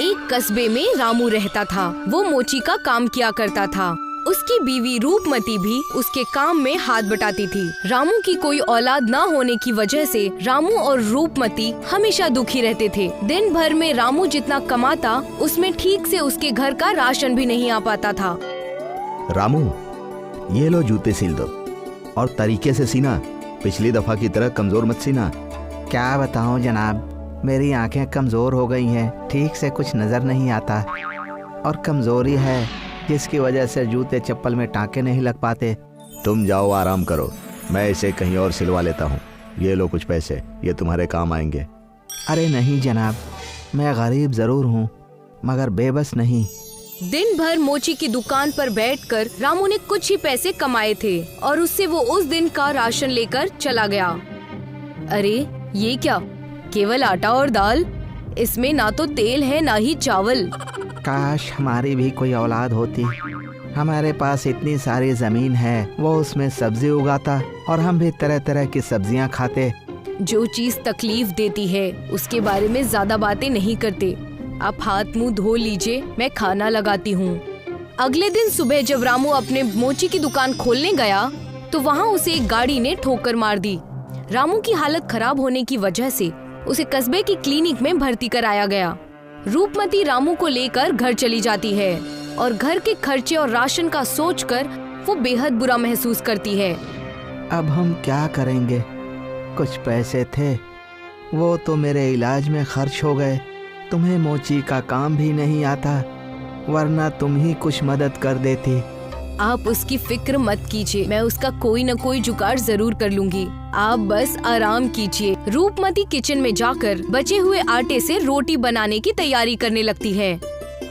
एक कस्बे में रामू रहता था। वो मोची का काम किया करता था। उसकी बीवी रूपमती भी उसके काम में हाथ बटाती थी। रामू की कोई औलाद न होने की वजह से रामू और रूपमती हमेशा दुखी रहते थे। दिन भर में रामू जितना कमाता उसमें ठीक से उसके घर का राशन भी नहीं आ पाता था। रामू, ये लो जूते सिल दो और तरीके से सीना, पिछली दफा की तरह कमजोर मत सीना। क्या बताऊं जनाब, मेरी आंखें कमज़ोर हो गई हैं, ठीक से कुछ नज़र नहीं आता और कमज़ोरी है जिसकी वजह से जूते चप्पल में टाँके नहीं लग पाते। तुम जाओ आराम करो, मैं इसे कहीं और सिलवा लेता हूँ। ये लो कुछ पैसे, ये तुम्हारे काम आएंगे। अरे नहीं जनाब, मैं गरीब ज़रूर हूँ मगर बेबस नहीं। दिन भर मोची की दुकान पर बैठकर रामू ने कुछ ही पैसे कमाए थे और उससे वो उस दिन का राशन लेकर चला गया। अरे ये क्या, केवल आटा और दाल, इसमें ना तो तेल है ना ही चावल। काश हमारी भी कोई औलाद होती। हमारे पास इतनी सारी ज़मीन है, वो उसमें सब्जी उगाता और हम भी तरह तरह की सब्जियां खाते। जो चीज तकलीफ देती है उसके बारे में ज्यादा बातें नहीं करते। आप हाथ मुंह धो लीजिए, मैं खाना लगाती हूँ। अगले दिन सुबह जब रामू अपने मोची की दुकान खोलने गया तो वहाँ उसे एक गाड़ी ने ठोकर मार दी। रामू की हालत खराब होने की वजह से उसे कस्बे की क्लिनिक में भर्ती कराया गया। रूपमती रामू को लेकर घर चली जाती है और घर के खर्चे और राशन का सोचकर वो बेहद बुरा महसूस करती है। अब हम क्या करेंगे? कुछ पैसे थे, वो तो मेरे इलाज में खर्च हो गए। तुम्हें मोची का काम भी नहीं आता, वरना तुम ही कुछ मदद कर देती। आप उसकी फिक्र मत कीजिए, मैं उसका कोई न कोई जुगाड़ जरूर कर लूंगी। आप बस आराम कीजिए। रूपमती किचन में जाकर बचे हुए आटे से रोटी बनाने की तैयारी करने लगती है।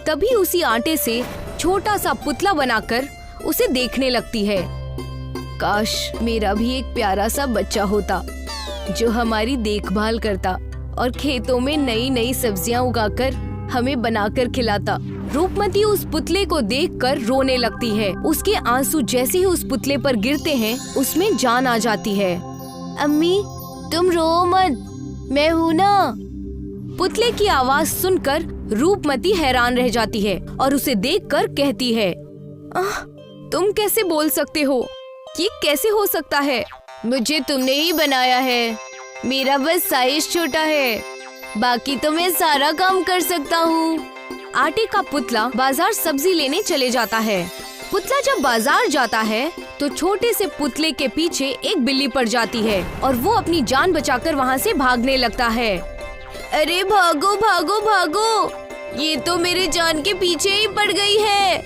तभी उसी आटे से छोटा सा पुतला बनाकर उसे देखने लगती है। काश मेरा भी एक प्यारा सा बच्चा होता जो हमारी देखभाल करता और खेतों में नई नई सब्जियां उगाकर हमें बनाकर खिलाता। रूपमती उस पुतले को देखकर रोने लगती है। उसके आंसू जैसे ही उस पुतले पर गिरते हैं उसमें जान आ जाती है। अम्मी तुम रो मत, मैं हूँ ना। पुतले की आवाज सुनकर रूपमती हैरान रह जाती है और उसे देखकर कहती है, तुम कैसे बोल सकते हो? ये कैसे हो सकता है? मुझे तुमने ही बनाया है, मेरा बस साइज छोटा है, बाकी तो मैं सारा काम कर सकता हूँ। आटे का पुतला बाजार सब्जी लेने चले जाता है। पुतला जब बाजार जाता है तो छोटे से पुतले के पीछे एक बिल्ली पड़ जाती है और वो अपनी जान बचाकर वहाँ से भागने लगता है। अरे भागो भागो भागो, ये तो मेरे जान के पीछे ही पड़ गई है।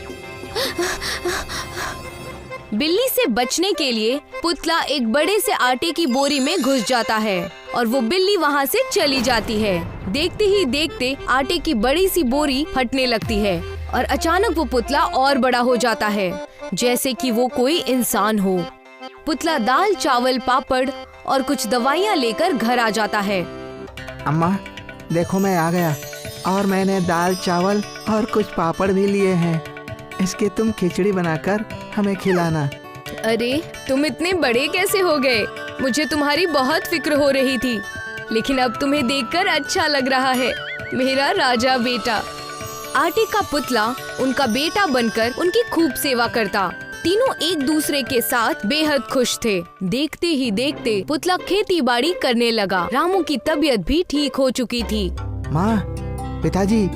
बिल्ली से बचने के लिए पुतला एक बड़े से आटे की बोरी में घुस जाता है और वो बिल्ली वहाँ से चली जाती है। देखते ही देखते आटे की बड़ी सी बोरी फटने लगती है और अचानक वो पुतला और बड़ा हो जाता है, जैसे कि वो कोई इंसान हो। पुतला दाल चावल पापड़ और कुछ दवाइयाँ लेकर घर आ जाता है। अम्मा देखो, मैं आ गया और मैंने दाल चावल और कुछ पापड़ भी लिए हैं। इसकी तुम खिचड़ी बनाकर हमें खिलाना। अरे तुम इतने बड़े कैसे हो गए? मुझे तुम्हारी बहुत फिक्र हो रही थी, लेकिन अब तुम्हें देखकर अच्छा लग रहा है, मेरा राजा बेटा। आटे का पुतला उनका बेटा बनकर उनकी खूब सेवा करता। तीनों एक दूसरे के साथ बेहद खुश थे। देखते ही देखते पुतला खेती बाड़ी करने लगा। रामू की तबीयत भी ठीक हो चुकी थी। माँ, पिताजी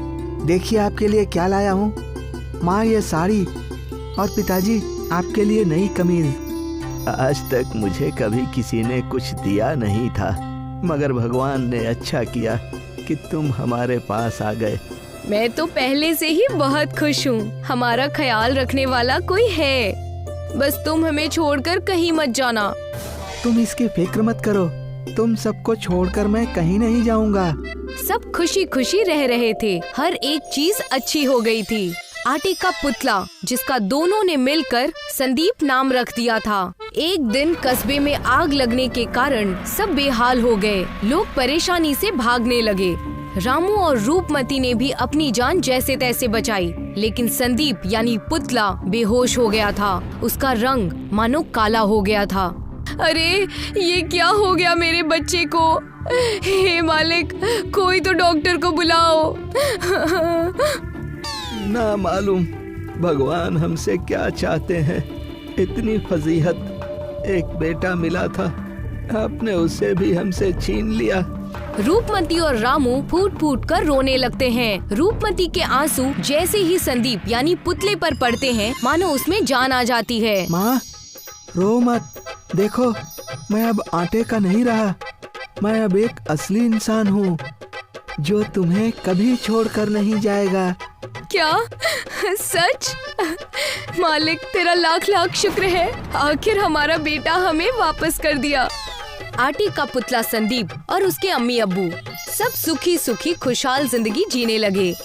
देखिए आपके लिए क्या लाया हूँ। माँ ये साड़ी और पिताजी आपके लिए नई कमीज। आज तक मुझे कभी किसी ने कुछ दिया नहीं था, मगर भगवान ने अच्छा किया कि तुम हमारे पास आ गए। मैं तो पहले से ही बहुत खुश हूँ। हमारा ख्याल रखने वाला कोई है, बस तुम हमें छोड़कर कहीं मत जाना। तुम इसकी फिक्र मत करो, तुम सबको छोड़कर मैं कहीं नहीं जाऊँगा। सब खुशी खुशी रह रहे थे। हर एक चीज अच्छी हो गई थी। आटे का पुतला, जिसका दोनों ने मिलकर संदीप नाम रख दिया था। एक दिन कस्बे में आग लगने के कारण सब बेहाल हो गए। लोग परेशानी से भागने लगे। रामू और रूपमती ने भी अपनी जान जैसे तैसे बचाई, लेकिन संदीप यानी पुतला बेहोश हो गया था। उसका रंग मानो काला हो गया था। अरे ये क्या हो गया मेरे बच्चे को? हे मालिक, कोई तो डॉक्टर को बुलाओ। ना मालूम भगवान हमसे क्या चाहते हैं। इतनी फजीहत, एक बेटा मिला था, आपने उसे भी हमसे छीन लिया। रूपमती और रामू फूट फूट कर रोने लगते हैं। रूपमती के आंसू जैसे ही संदीप यानी पुतले पर पड़ते हैं, मानो उसमें जान आ जाती है। माँ रो मत, देखो मैं अब आटे का नहीं रहा। मैं अब एक असली इंसान हूँ जो तुम्हें कभी छोड़कर नहीं जाएगा। क्या सच? मालिक तेरा लाख लाख शुक्र है, आखिर हमारा बेटा हमें वापस कर दिया। आटे का पुतला संदीप और उसके अम्मी अब्बू सब सुखी सुखी खुशहाल जिंदगी जीने लगे।